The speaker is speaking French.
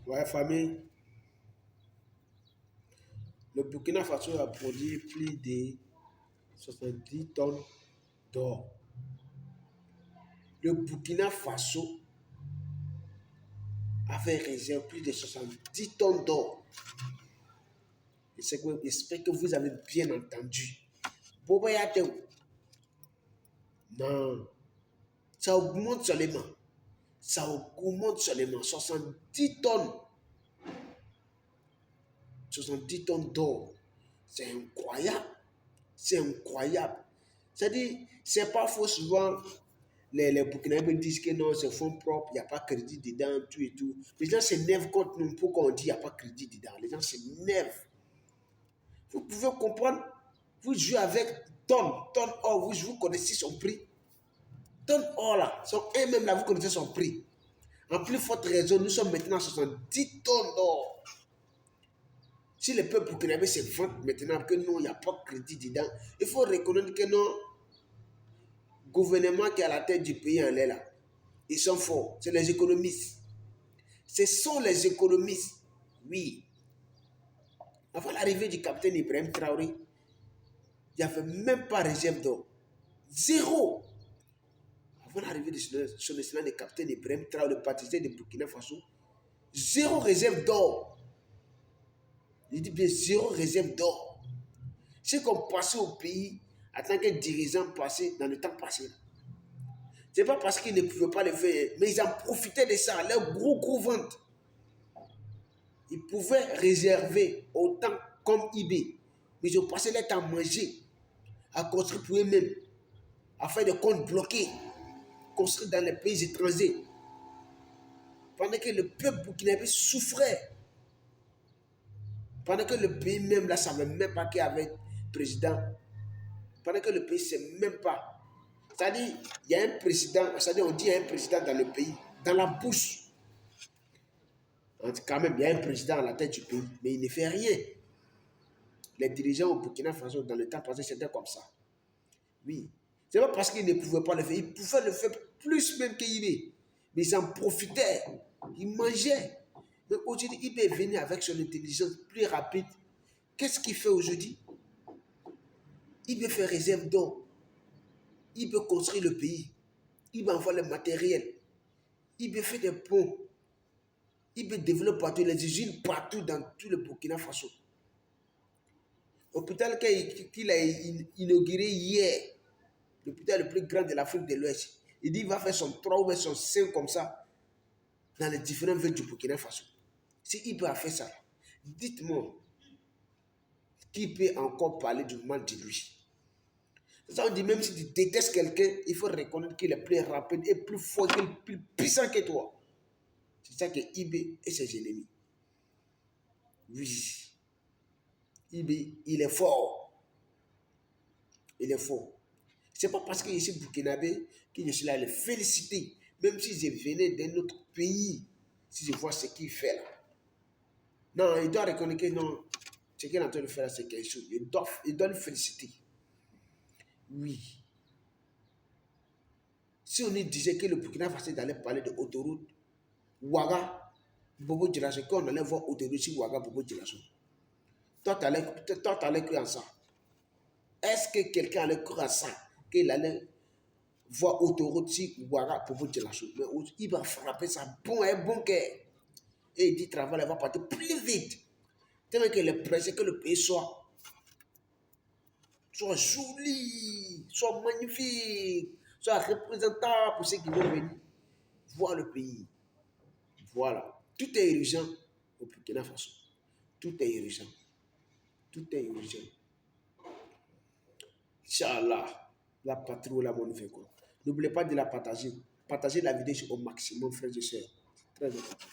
Ouais, famille, le Burkina Faso a produit plus de 70 tonnes d'or. Le Burkina Faso avait réservé plus de 70 tonnes d'or. J'espère que vous avez bien entendu. Bobayateo. Non, ça augmente seulement. Ça augmente seulement 70 tonnes. 70 tonnes d'or. C'est incroyable. C'est incroyable. C'est-à-dire, c'est pas faux souvent. Les Burkinabés disent que non, c'est fonds propres, il n'y a pas de crédit dedans, tout et tout. Les gens s'énervent contre nous. Pourquoi on dit qu'il n'y a pas de crédit dedans? Les gens s'énervent. Vous pouvez comprendre. Vous jouez avec tonnes or, vous connaissez son prix. Tonne or là, son un même là, vous connaissez son prix. En plus forte raison, nous sommes maintenant à 70 tonnes d'or. Si le peuple burkinabé se vante maintenant que non, il n'y a pas de crédit dedans, il faut reconnaître que non, le gouvernement qui est à la tête du pays en est là. Ils sont forts. C'est les économistes. Ce sont les économistes. Oui. Avant l'arrivée du capitaine Ibrahim Traoré, il n'y avait même pas réserve d'or. Zéro. Avant l'arrivée de son excellence, le capitaine Ibrahim Traoré, le baptisé de Burkina Faso, zéro réserve d'or. Il dit bien zéro réserve d'or. C'est qu'on passait au pays en tant que dirigeant passé dans le temps passé. Ce n'est pas parce qu'ils ne pouvaient pas le faire, mais ils en profitaient de ça, leur gros vente. Ils pouvaient réserver autant comme eBay, mais ils ont passé leur temps à manger, à construire pour eux-mêmes, à faire des comptes bloqués, construire dans les pays étrangers. Pendant que le peuple burkinabé souffrait, pendant que le pays même là ne savait même pas qu'il y avait président, pendant que le pays ne sait même pas. C'est-à-dire, il y a un président, c'est-à-dire on dit il y a un président dans le pays, dans la bouche. Quand même, il y a un président à la tête du pays, mais il ne fait rien. Les dirigeants au Burkina Faso, dans le temps passé, c'était comme ça. Oui. Ce n'est pas parce qu'ils ne pouvaient pas le faire. Ils pouvaient le faire plus même qu'IB. Mais ils en profitaient. Ils mangeaient. Mais aujourd'hui, IB est venu avec son intelligence plus rapide. Qu'est-ce qu'il fait aujourd'hui? IB fait réserve d'or. IB construit le pays. IB envoie le matériel. IB fait des ponts. IB développe partout, les usines partout dans tout le Burkina Faso. L'hôpital qu'il a inauguré hier, l'hôpital le plus grand de l'Afrique de l'Ouest, il dit qu'il va faire son 3 ou son 5 comme ça dans les différentes villes du Burkina Faso. Si il peut faire ça, dites-moi, qui peut encore parler du mal de lui? Ça, on dit même si tu détestes quelqu'un, il faut reconnaître qu'il est plus rapide et plus fort, qu'il est plus puissant que toi. C'est ça que IB et ses ennemis. Oui. IB, il est fort. Il est fort. Ce n'est pas parce que je suis burkinabé que je suis là à le féliciter. Même si je venais d'un autre pays, si je vois ce qu'il fait là. Non, il doit reconnaître que non, ce qu'il est en train de faire là, c'est quelque chose. Il doit le féliciter. Oui. Si on disait que le Burkina Faso allait parler de autoroute, Ouaga, Bobo Djilasso, quand on allait voir autoroute sur Ouaga, Bobo Djilasso, toi, tu allais croire en ça. Est-ce que quelqu'un allait croire à ça? Qu'il allait voir autoroute sur Ouaga, Bobo Djilasso. Mais il va frapper ça bon cœur. Et il dit travail, il va partir plus vite. Tellement qu'il est pressé que le pays soit joli, soit magnifique, soit représentable pour ceux qui vont venir voir le pays. Voilà. Tout est urgent au Burkina Faso. Tout est urgent. Tout est urgent. Inch'Allah, la patrouille, la bonne fait quoi. N'oubliez pas de la partager. Partagez la vidéo au maximum, frères et sœurs. Très important.